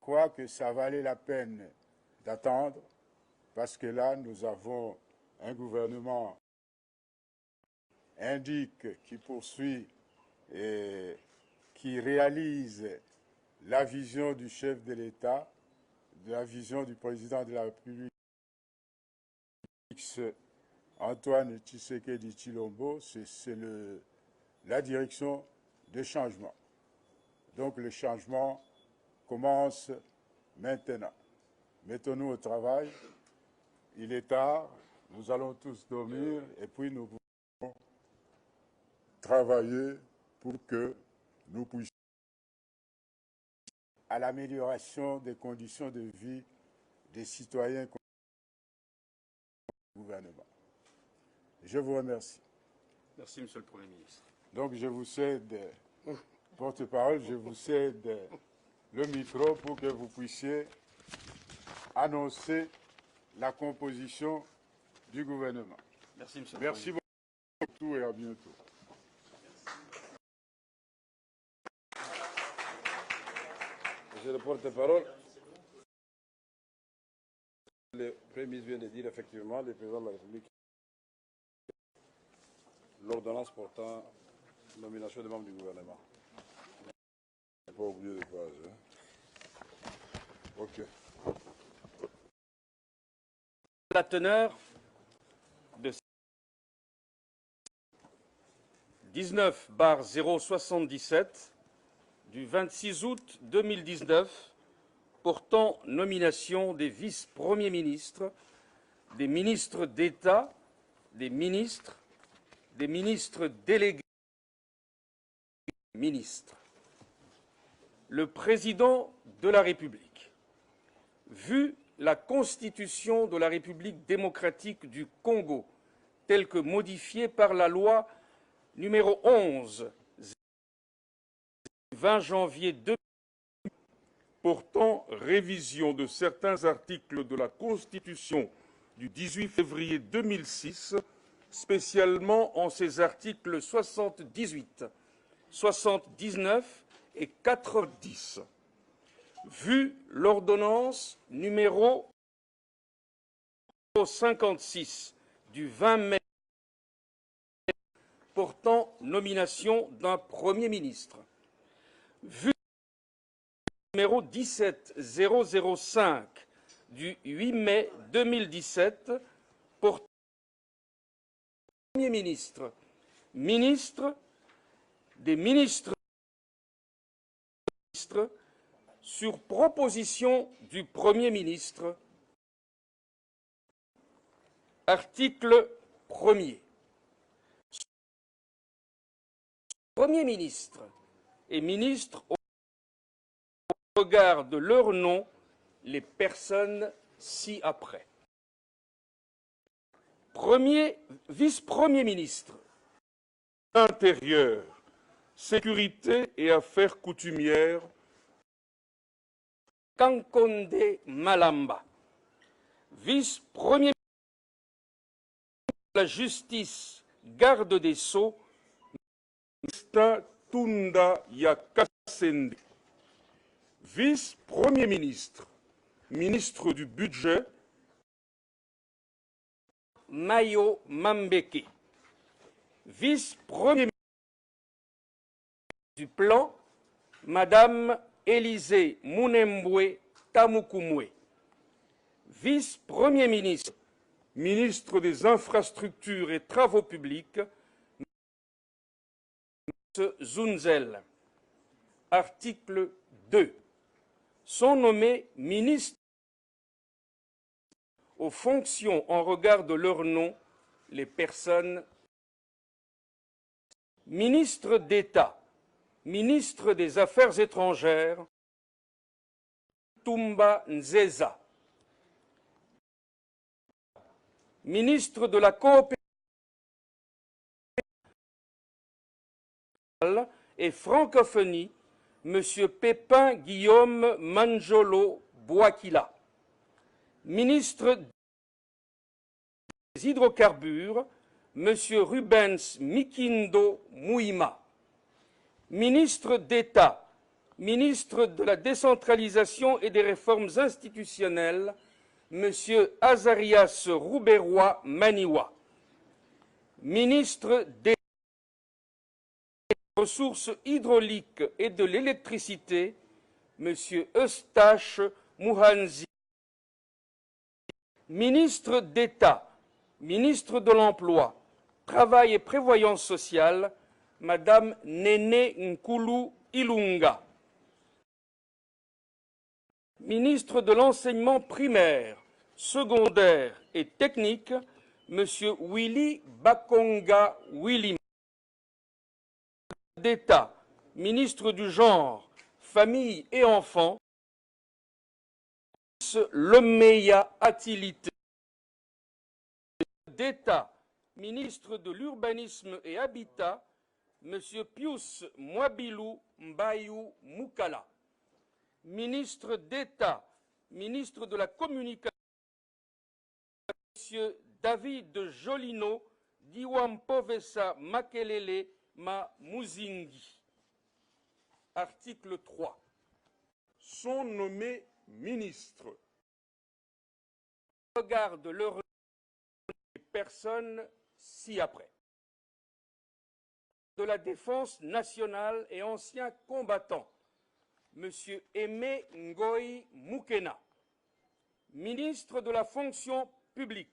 crois que ça valait la peine d'attendre parce que là, nous avons un gouvernement indique qui poursuit et qui réalise la vision du chef de l'État, la vision du président de la République, Antoine Tshisekedi Tshilombo, c'est la direction de changement. Donc le changement commence maintenant. Mettons-nous au travail. Il est tard, nous allons tous dormir et puis nous pouvons travailler pour que nous puissions à l'amélioration des conditions de vie des citoyens du gouvernement. Je vous remercie. Merci, Monsieur le Premier ministre. Donc je vous cède, porte-parole, je vous cède le micro pour que vous puissiez annoncer la composition du gouvernement. Merci, Monsieur le Merci beaucoup et à bientôt. Monsieur le porte-parole, le Premier ministre vient de dire effectivement, le président de la République, l'ordonnance portant nomination des membres du gouvernement. Je n'ai pas oublié de page. Hein. OK. La teneur de 19/077 du 26 août 2019 portant nomination des vice-premiers ministres, des ministres d'État, des ministres délégués, ministres. Le président de la République, vu la Constitution de la République démocratique du Congo, telle que modifiée par la loi numéro 11 du 20 janvier 2000 portant révision de certains articles de la Constitution du 18 février 2006, spécialement en ses articles 78, 79 et 90. Vu l'ordonnance numéro 56 du 20 mai portant nomination d'un Premier ministre, vu numéro 17005 du 8 mai 2017 portant Premier ministre, ministre des ministres sur proposition du Premier ministre. Article 1er. Premier ministre et ministre au regard de leur nom, les personnes ci-après. Vice-premier ministre, Intérieur, Sécurité et Affaires coutumières, Kankonde Malamba. Vice-premier ministre de la Justice, Garde des Sceaux, Mr. Tunda Yakasende. Vice-premier ministre, ministre du Budget, Mayo Mambeke. Vice-premier ministre du Plan, Madame Élisée Mounembwe Tamukumwe. Vice-premier ministre, ministre des Infrastructures et Travaux publics, M. Zunzel. Article 2. Sont nommés ministres aux fonctions en regard de leur nom les personnes ministre d'État, ministre des Affaires étrangères, Tumba Nzeza, ministre de la Coopération et Francophonie, M. Pépin Guillaume Manjolo Bouakila, ministre des Hydrocarbures, M. Rubens Mikindo Mouima, ministre d'État, Ministre de la décentralisation et des réformes institutionnelles, M. Azarias Rouberois Maniwa. Ministre des ressources hydrauliques et de l'électricité, M. Eustache Mouhanzi. Ministre d'État, ministre de l'Emploi, Travail et Prévoyance sociale, Madame Néné Nkulu Ilunga. Ministre de l'Enseignement primaire, secondaire et technique, M. Willy Bakonga Willy. D'État, ministre du Genre, Famille et Enfants, Lemeya Atilité. D'État, ministre de l'Urbanisme et Habitat, M. Pius Mwabilou Mbayou Moukala. Ministre d'État, ministre de la Communication, M. David Jolino Diwampovesa Makelele Ma Muzingi. Article 3. Sont nommés ministres. Regarde leur personnes ci-après. De la Défense nationale et ancien combattant, M. Aimé Ngoï Moukena. Ministre de la fonction publique,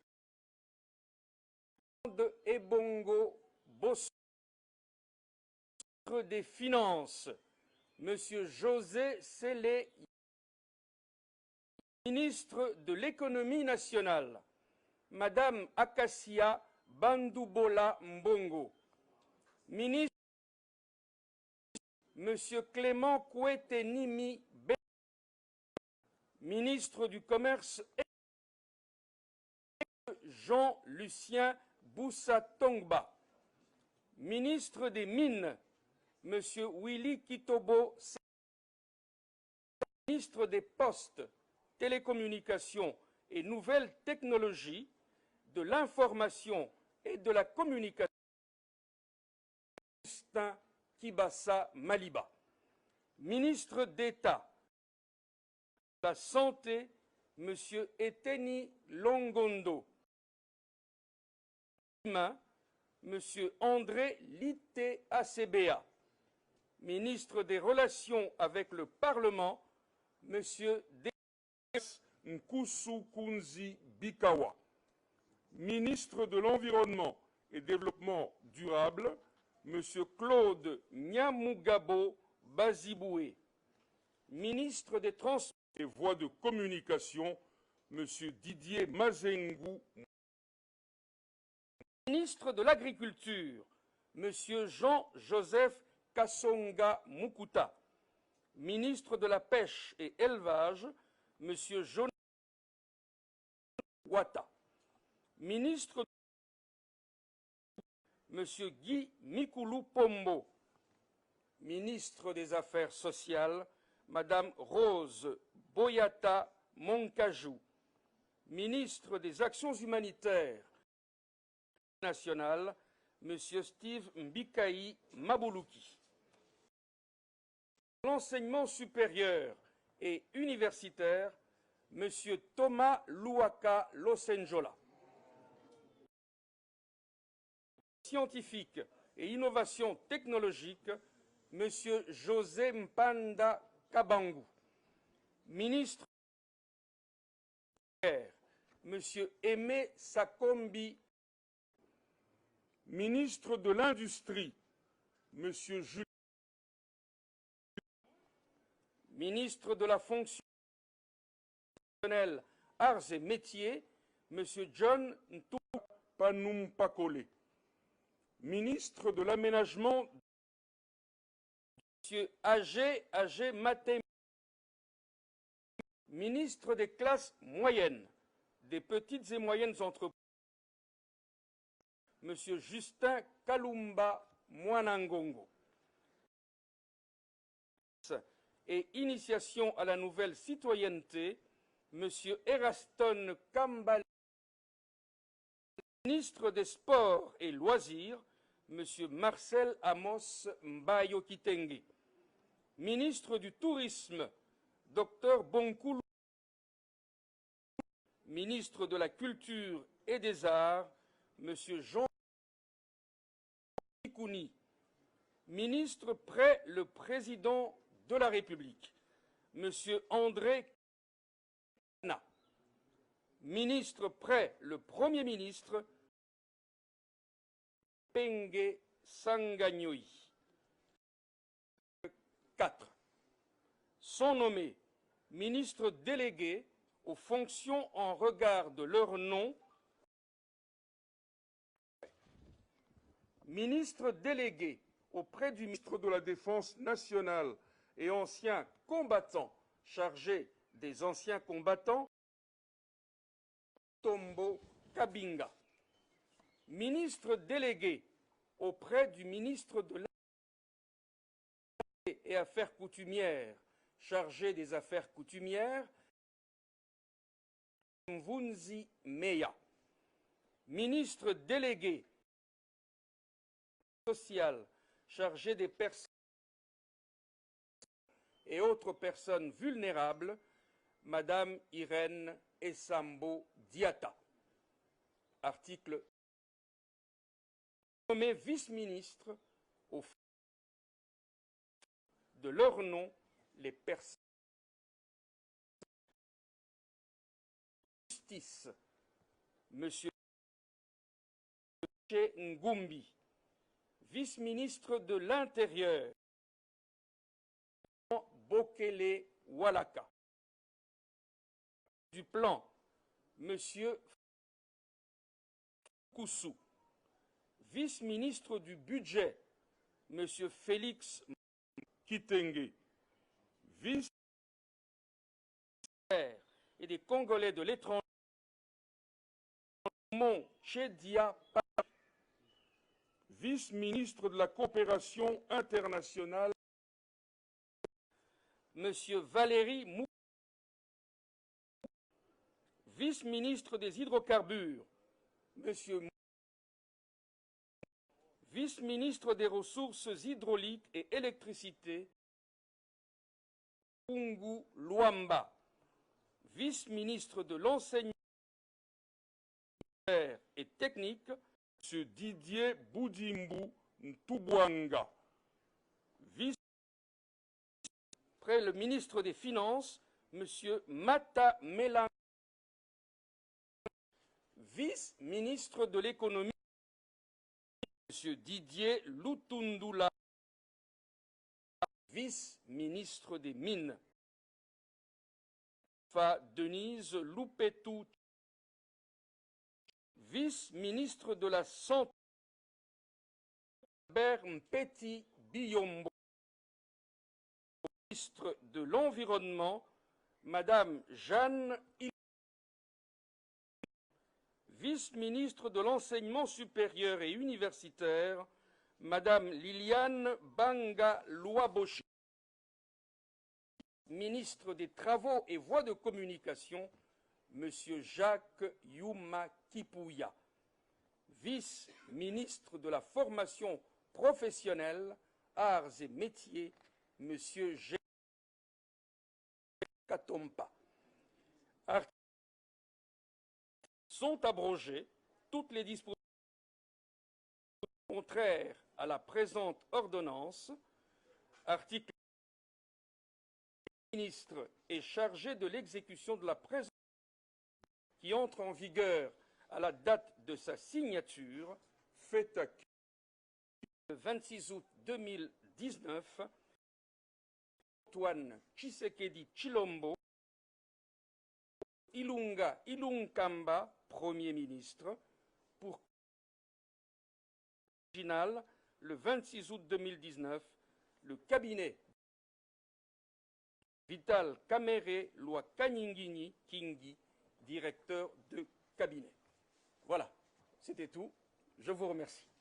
de Ebongo Bosso. Ministre des Finances, M. José Sélé. Ministre de l'Économie nationale, Madame Akassia Bandoubola Mbongo. Ministre, M. Clément Kouetenimi B. Ministre du Commerce, Jean-Lucien Boussa-Tongba. Ministre des Mines, M. Willy Kitobo. Ministre des Postes, Télécommunications et Nouvelles Technologies, de l'Information et de la Communication, Justin Kibassa Maliba. Ministre d'État de la Santé, M. Eteni Longondo. M. André Lité ACBA. Ministre des Relations avec le Parlement, M. Nkusu Kunzi Bikawa. Ministre de l'Environnement et Développement durable, M. Claude Nyamugabo Baziboué. Ministre des Transports et Voies de Communication, M. Didier Mazengou. Ministre de l'Agriculture, M. Jean-Joseph Kassonga Mukuta. Ministre de la Pêche et Élevage, M. Jonathan Ouatta. Ministre, M. Guy Mikulu Pombo. Ministre des Affaires sociales, Mme Rose Boyata Moncajou. Ministre des Actions humanitaires nationales, M. Steve Mbikaï Maboulouki. L'enseignement supérieur et universitaire, M. Thomas Louaka Losenjola. Scientifique et innovation technologique, M. José Mpanda Kabangu. Ministre M. Aimé Sakombi. Ministre de l'Industrie, M. Julien. Ministre de la Fonction professionnelle, Arts et Métiers, M. John Panumpakole. Ministre de l'Aménagement, M. Agé Maté. Ministre des classes moyennes, des petites et moyennes entreprises, M. Justin Kalumba Mwanangongo. Et initiation à la nouvelle citoyenneté, M. Eraston Kambale. Ministre des Sports et Loisirs, M. Marcel Amos Mbayo Kitenge. Ministre du Tourisme, Dr Bonkulu. Ministre de la Culture et des Arts, M. Jean Kouni. Ministre près le Président de la République, M. André Kana. Ministre près le Premier ministre, Penge Sanganyoï. 4. Sont nommés ministres délégués aux fonctions en regard de leur nom. Ministre délégué auprès du ministre de la Défense nationale et ancien combattant chargé des anciens combattants, Tombo Kabinga. Ministre délégué auprès du ministre de l'Intérieur et Affaires coutumières chargé des Affaires coutumières, Mvunzi Meya. Ministre délégué social chargé des personnes et autres personnes vulnérables, Madame Irène Essambo Diatta. Article nommé vice-ministre au de leur nom les personnes. Justice, Monsieur Ngumbi. Vice-ministre de l'Intérieur, Bokele Walaka. Du Plan, M. Koussou. Vice-ministre du Budget, M. Félix Kitenge. Vice et des Congolais de l'étranger, Mon Chedia, vice-ministre de la coopération internationale, M. Valérie Mou, vice-ministre des hydrocarbures, M. Vice-ministre des ressources hydrauliques et électricité, Kungu Luamba, vice-ministre de l'enseignement et technique, M. Didier Boudimbu Ntubwanga. Vice près le ministre des Finances, M. Mata Melang, vice-ministre de l'économie, M. Didier Lutundula, vice-ministre des Mines, Denise Loupetou, vice-ministre de la Santé, Mpeti Biyombo, ministre de l'Environnement, Madame Jeanne vice-ministre de l'Enseignement supérieur et universitaire, Madame Liliane Banga Louaboché, ministre des Travaux et Voies de communication, Monsieur Jacques Yuma Kipouya, vice-ministre de la formation professionnelle, arts et métiers, Monsieur G. Katompa. Sont abrogées toutes les dispositions contraires à la présente ordonnance. Article le ministre est chargé de l'exécution de la présente qui entre en vigueur à la date de sa signature, fait à le 26 août 2019, Antoine Tshisekedi Tshilombo, Ilunga Ilunkamba, Premier ministre, pour original, le 26 août 2019, le cabinet Vital Kamere Loi Kanyingini Kingi, directeur de cabinet. Voilà, c'était tout. Je vous remercie.